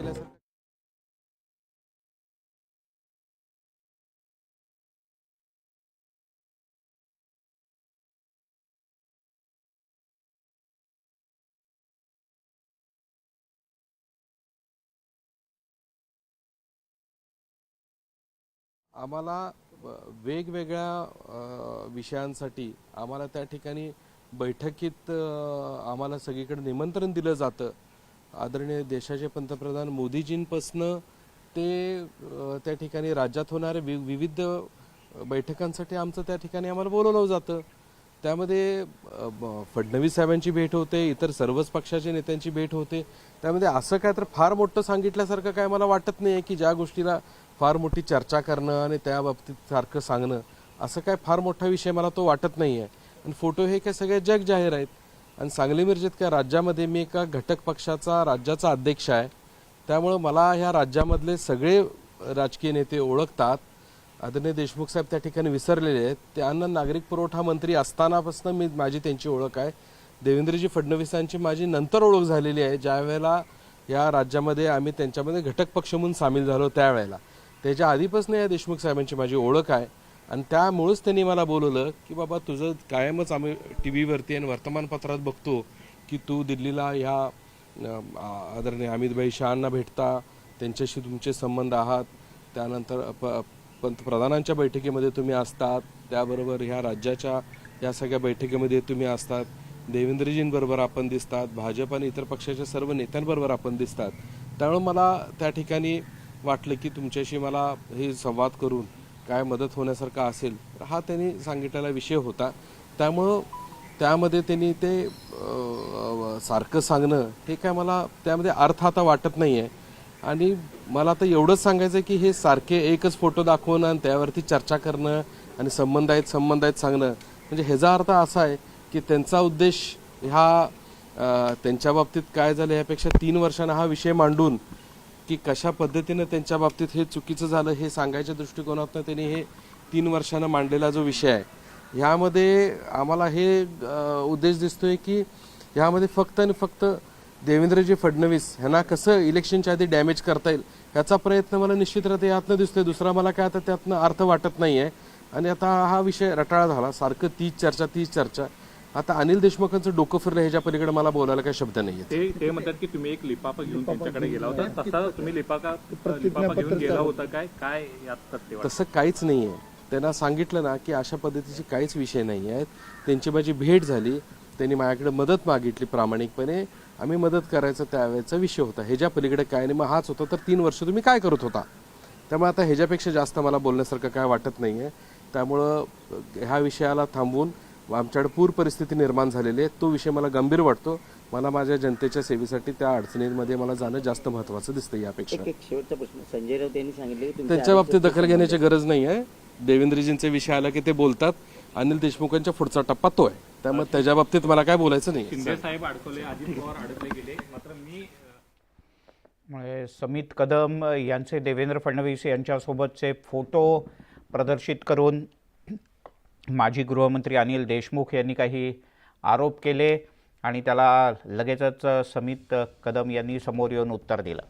सांगितल्यासारखं आम्हाला वेगवेगळ्या विषयांसाठी आम्हाला त्या ठिकाणी बैठकीत आम्हाला सगळीकडे निमंत्रण दिलं जातं। आदरणीय देशाचे पंतप्रधान मोदीजींपासनं ते त्या ठिकाणी राज्यात होणारे विविध बैठकांसाठी आमचं त्या ठिकाणी आम्हाला बोलवलं जातं। त्यामध्ये फडणवीस साहेबांची भेट होते, इतर सर्वच पक्षाच्या नेत्यांची भेट होते। त्यामध्ये असं काय तर फार मोठं सांगितल्यासारखं काय मला वाटत नाही की ज्या गोष्टीला फार मोठी चर्चा करणं आणि त्या बाबतीत सारखं सांगणं असं काय फार मोठा विषय मला तो वाटत नाही आहे। आणि फोटो हे काय सगळे जग जाहीर आहेत। आणि सांगली मिरजेत काय राज्यामध्ये मी एका घटक पक्षाचा राज्याचा अध्यक्ष आहे, त्यामुळे मला ह्या राज्यामधले सगळे राजकीय नेते ओळखतात। आदरणीय देशमुख साहेब त्या ठिकाणी विसरलेले आहेत। ते अन्न नागरिक पुरवठा मंत्री असतानापासून माझी त्यांची ओळख आहे। देवेंद्रजी फडणवीसांची माझी नंतर ओळख झालेली आहे, ज्या वेळेला या राज्यामध्ये आम्ही त्यांच्यामध्ये घटक पक्ष म्हणून सामील झालो त्यावेळेला। त्याच्या आधीपासून या देशमुख साहेबांची माझी ओळख आहे। आणि त्यामुळेच त्यांनी मला बोलवलं की बाबा तुझं कायमच आम्ही टी व्हीवरती आणि वर्तमानपत्रात बघतो की तू दिल्लीला ह्या आदरणीय अमितभाई शहांना भेटता, त्यांच्याशी तुमचे संबंध आहात। त्यानंतर पंतप्रधानांच्या बैठकीमध्ये तुम्ही असतात, त्याबरोबर ह्या राज्याच्या या सगळ्या बैठकीमध्ये तुम्ही असतात। देवेंद्रजींबरोबर आपण दिसतात, भाजप आणि इतर पक्षाच्या सर्व नेत्यांबरोबर आपण दिसतात। त्यामुळे मला त्या ठिकाणी वाटलं की तुमच्याशी मला हे संवाद करून काय मदत होण्यासारखा असेल तर हा त्यांनी सांगितलेला विषय होता। त्यामुळं त्यामध्ये त्यांनी ते सारखं सांगणं हे काय मला त्यामध्ये अर्थ आता वाटत नाही आहे। आणि मला आता एवढंच सांगायचं आहे की हे सारखे एकच फोटो दाखवणं आणि त्यावरती चर्चा करणं आणि संबंध आहेत सांगणं म्हणजे ह्याचा अर्थ असा आहे की त्यांचा उद्देश ह्या त्यांच्या बाबतीत काय झालं यापेक्षा 3 वर्षांना हा विषय मांडून की कशा पद्धतीनं त्यांच्या बाबतीत हे चुकीचं झालं हे सांगायच्या दृष्टिकोनातून त्यांनी हे 3 वर्षांना मांडलेला जो विषय आहे ह्यामध्ये आम्हाला हे उद्देश दिसतोय की ह्यामध्ये फक्त आणि फक्त देवेंद्रजी फडणवीस ह्यांना कसं इलेक्शनच्या आधी डॅमेज करता येईल याचा प्रयत्न मला निश्चितरित्या यातनं दिसतोय। दुसरा मला काय आता त्यातनं अर्थ वाटत नाही आहे। आणि आता हा विषय रटाळा झाला, सारखं तीच चर्चा। आता अनिल देशमुखांचं डोकं फिरलं ह्याच्या पलीकडे मला बोलायला काही शब्द नाही आहेत। ते म्हणतात की तुम्ही एक लिफाफा घेऊन त्यांच्याकडे गेला होता, तसा तुम्ही लिफाफा घेऊन गेला होता काय यात सत्य? तसं काहीच नाही आहे। त्यांना सांगितलं ना की अशा पद्धतीचे काहीच विषय नाही आहेत। त्यांची माझी भेट झाली, त्यांनी माझ्याकडे मदत मागितली प्रामाणिकपणे, आम्ही मदत करायचा त्यावेळेचा विषय होता। ह्याच्या पलीकडे काय नाही। मग हाच होता तर 3 वर्ष तुम्ही काय करत होता? त्यामुळे आता ह्याच्यापेक्षा जास्त मला बोलण्यासारखं काय वाटत नाही आहे। त्यामुळं ह्या विषयाला थांबवून आमच्याकडे पूर परिस्थिती निर्माण झालेली आहे, तो विषय मला गंभीर वाटतो। मला माझ्या जनतेच्या सेवेसाठी त्या अडचणींमध्ये मला जाणं जास्त महत्त्वाचं दिसतं यापेक्षा। एक शेवटचा प्रश्न, संजय राऊत यांनी सांगितले की त्यांच्या बाबतीत दखल घेण्याची गरज नाही आहे। देवेंद्रजींचे विषय आला की ते बोलतात, अनिल देशमुखांच्या पुढचा टप्पा तो आहे, त्यामुळे त्याच्या बाबतीत मला काय बोलायचं नाही। शिंदे साहेब अडकवले, अजित पवार अडकले गेले, मात्र मी समित कदम यांचे देवेंद्र फडणवीस यांच्यासोबतचे फोटो प्रदर्शित करून माजी गृहमंत्री अनिल देशमुख यांनी काही आरोप केले आणि त्याला लगेचच समित कदम यांनी समोर येऊन उत्तर दिलं।